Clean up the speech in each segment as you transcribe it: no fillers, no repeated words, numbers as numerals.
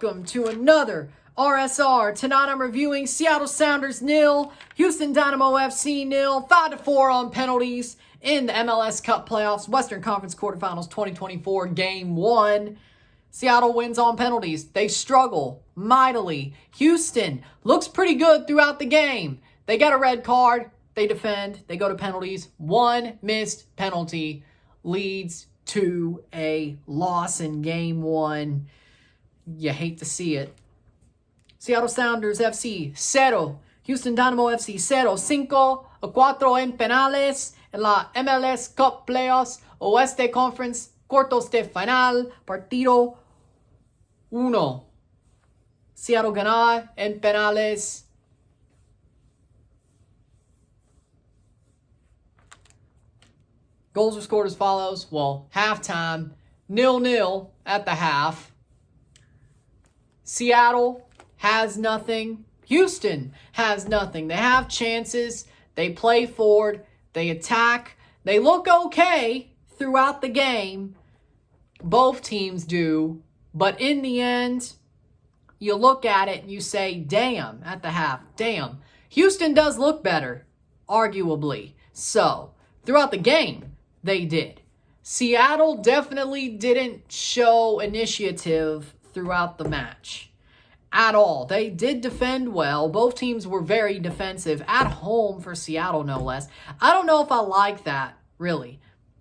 welcome to another RSR. Tonight I'm reviewing Seattle Sounders 0, Houston Dynamo FC 0, 5-4 on penalties in the MLS Cup Playoffs, Western Conference Quarterfinals 2024, Game 1. Seattle wins on penalties. They struggle mightily. Houston looks pretty good throughout the game. They get a red card. They defend. They go to penalties. One missed penalty leads to a loss in Game 1. You hate to see it. Seattle Sounders FC 0. Houston Dynamo FC 0. 5-4 en penales en la MLS Cup Playoffs Oeste Conference Cuartos de Final. Partido 1. Seattle gana en penales. Goals were scored as follows. Well, halftime, 0-0 at the half. Seattle has nothing. Houston has nothing. They have chances. They play forward. They attack. They look okay throughout the game. Both teams do. But in the end, you look at it and you say, damn, at the half, damn. Houston does look better, arguably. So, throughout the game, they did. Seattle definitely didn't show initiative throughout the match at all. They did defend well. Both teams were very defensive at home for Seattle, no less. I don't know if I like that, really.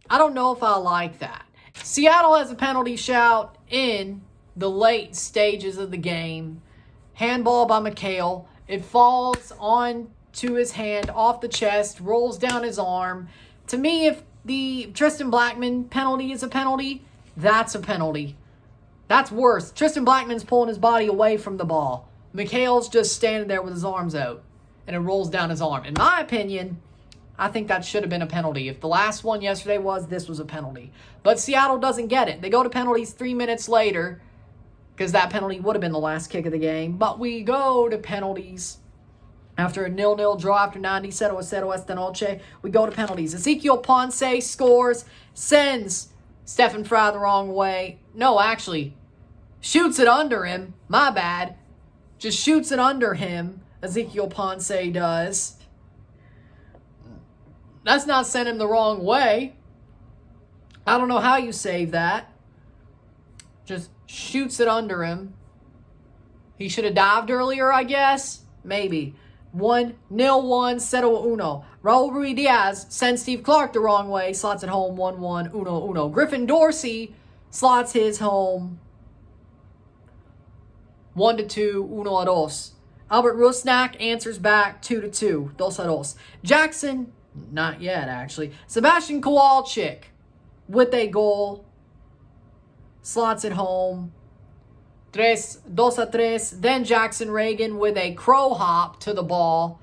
I don't know if I like that. Seattle has a penalty shout in the late stages of the game. Handball by McHale. It falls onto his hand, off the chest, rolls down his arm. To me, if the Tristan Blackman penalty is a penalty, that's a penalty. That's worse. Tristan Blackman's pulling his body away from the ball. McHale's just standing there with his arms out, and it rolls down his arm. In my opinion, I think that should have been a penalty. If the last one yesterday was, this was a penalty. But Seattle doesn't get it. They go to penalties 3 minutes later, because that penalty would have been the last kick of the game. But we go to penalties. After a 0-0 draw after 90, 0-0 esta noche, we go to penalties. Ezequiel Ponce scores, sends Stephen Fry the wrong way. No, actually, shoots it under him. My bad. Just shoots it under him, Ezequiel Ponce does. That's not sent him the wrong way. I don't know how you save that. Just shoots it under him. He should have dived earlier, I guess. Maybe. 1-0-1, 0-1. Raul Ruiz-Diaz sends Steve Clark the wrong way, slots it home, 1-1, 1-1. Griffin Dorsey slots his home, 1-2, 1-2. Albert Rusnak answers back, 2-2, 2-2. Jackson, not yet actually. Sebastian Kowalczyk with a goal, slots it home, 2-3. Then Jackson Reagan with a crow hop to the ball.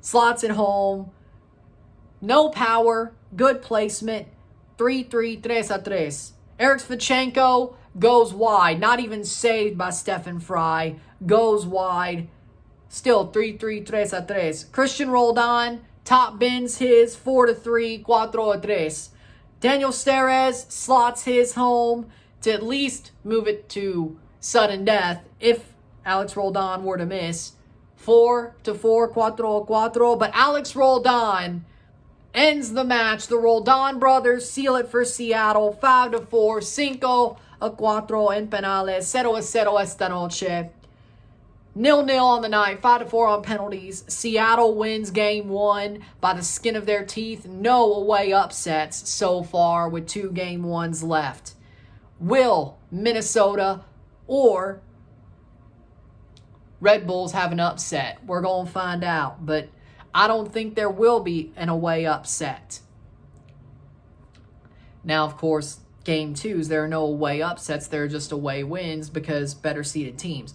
Slots it home. No power. Good placement. 3-3. 3-3. Eric Svachenko goes wide. Not even saved by Stephen Fry. Goes wide. Still 3-3. 3-3. Christian Roldan top bins his 4-3. 4-3. Daniel Steres slots his home to at least move it to sudden death if Alex Roldan were to miss. 4-4, 4-4. But Alex Roldan ends the match. The Roldan brothers seal it for Seattle. 5-4, 5-4 en penales, 0-0 esta noche. 0-0 on the night, 5-4 on penalties. Seattle wins Game 1 by the skin of their teeth. No away upsets so far with 2 Game 1s left. Will Minnesota or Red Bulls have an upset? We're going to find out. But I don't think there will be an away upset. Now, of course, Game 2s, there are no away upsets. There are just away wins because better seeded teams.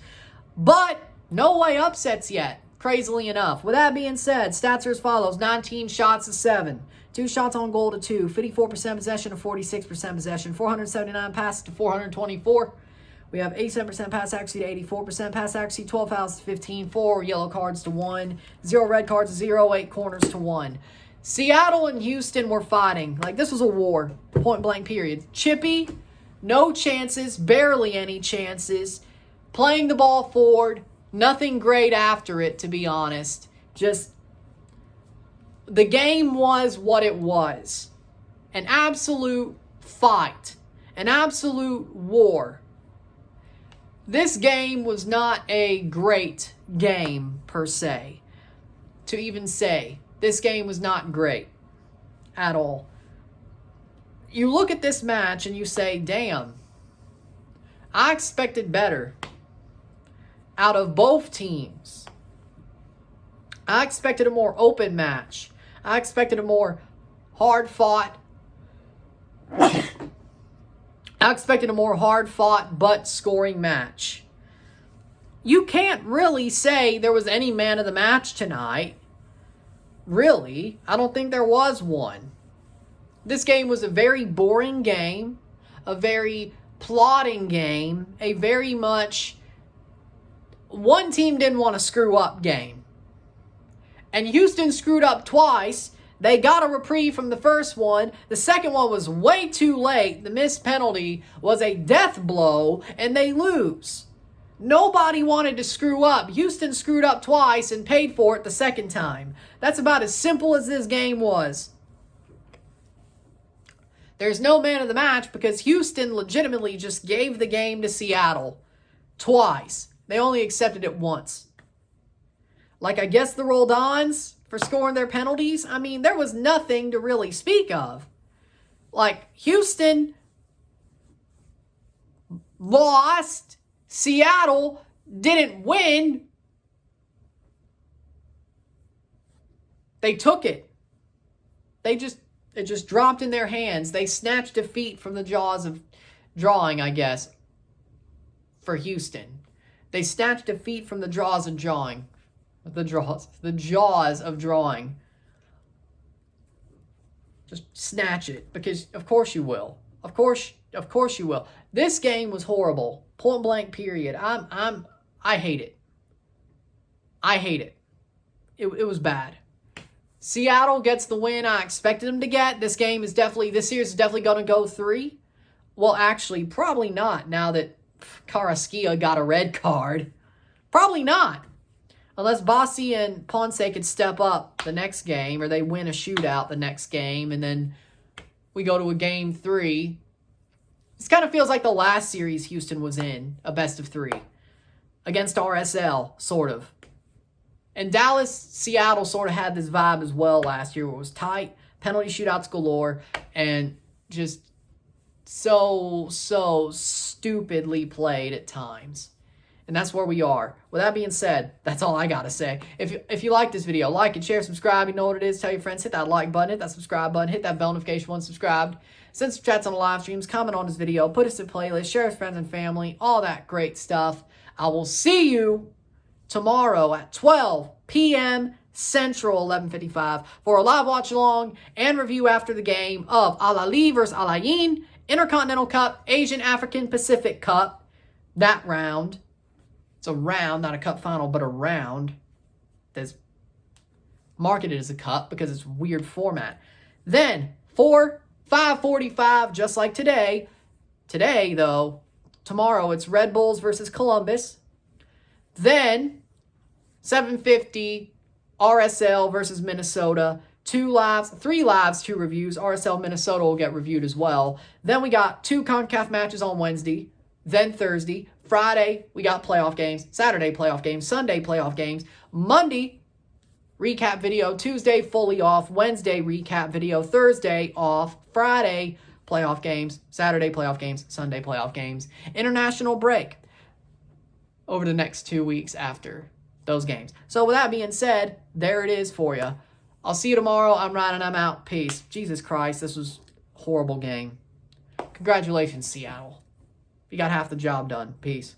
But no away upsets yet, crazily enough. With that being said, stats are as follows. 19 shots to 7. 2 shots on goal to 2. 54% possession to 46% possession. 479 passes to 424. We have 87% pass accuracy to 84% pass accuracy, 12 fouls to 15, 4 yellow cards to 1, 0 red cards to 0, 8 corners to 1. Seattle and Houston were fighting. Like, this was a war, point blank period. Chippy, no chances, barely any chances. playing the ball forward. Nothing great after it, to be honest. Just, the game was what it was. An absolute fight. An absolute war. This game was not a great game, per se. To even say, this game was not great at all. You look at this match and you say, damn, I expected better out of both teams. I expected a more open match. I expected a more hard-fought but scoring match. You can't really say there was any man of the match tonight. Really, I don't think there was one. This game was a very boring game, a very plodding game, a very much one team didn't want to screw up game. And Houston screwed up twice. They got a reprieve from the first one. The second one was way too late. The missed penalty was a death blow, and they lose. Nobody wanted to screw up. Houston screwed up twice and paid for it the second time. That's about as simple as this game was. There's no man of the match because Houston legitimately just gave the game to Seattle twice. They only accepted it once. Like, I guess the Roldans for scoring their penalties. I mean, there was nothing to really speak of. Like, Houston lost. Seattle didn't win. They took it. It just dropped in their hands. They snatched defeat from the jaws of drawing, I guess, for Houston. They snatched defeat from the jaws of drawing. The jaws of drawing. Just snatch it, because of course you will. Of course you will. This game was horrible. Point blank period. I hate it. I hate it. It was bad. Seattle gets the win I expected them to get. This series is definitely going to go 3. Well, actually, probably not now that Carrasquilla got a red card. Probably not. Unless Bassi and Ponce could step up the next game, or they win a shootout the next game, and then we go to a game 3. This kind of feels like the last series Houston was in, a best of 3. Against RSL, sort of. And Dallas, Seattle sort of had this vibe as well last year, where it was tight, penalty shootouts galore, and just so stupidly played at times. And that's where we are. With that being said, that's all I got to say. If you like this video, like and share, subscribe. You know what it is. Tell your friends. Hit that like button. Hit that subscribe button. Hit that bell notification once subscribed. Send some chats on the live streams. Comment on this video. Put us in playlist. Share with friends and family. All that great stuff. I will see you tomorrow at 12 p.m. Central, 11:55, for a live watch-along and review after the game of Al Ahly versus Al Ain, Intercontinental Cup, Asian African Pacific Cup, that round. It's a round, not a cup final, but a round that's marketed as a cup because it's a weird format. Then, 5:45, just like today. Today, though, tomorrow, it's Red Bulls versus Columbus. Then, 7:50, RSL versus Minnesota. 3 lives, 2 reviews. RSL Minnesota will get reviewed as well. Then we got 2 CONCACAF matches on Wednesday. Then Thursday. Friday, we got playoff games. Saturday, playoff games. Sunday, playoff games. Monday, recap video. Tuesday, fully off. Wednesday, recap video. Thursday, off. Friday, playoff games. Saturday, playoff games. Sunday, playoff games. International break over the next 2 weeks after those games. So with that being said, there it is for you. I'll see you tomorrow. I'm Ryan and I'm out. Peace. Jesus Christ, this was a horrible game. Congratulations, Seattle. You got half the job done. Peace.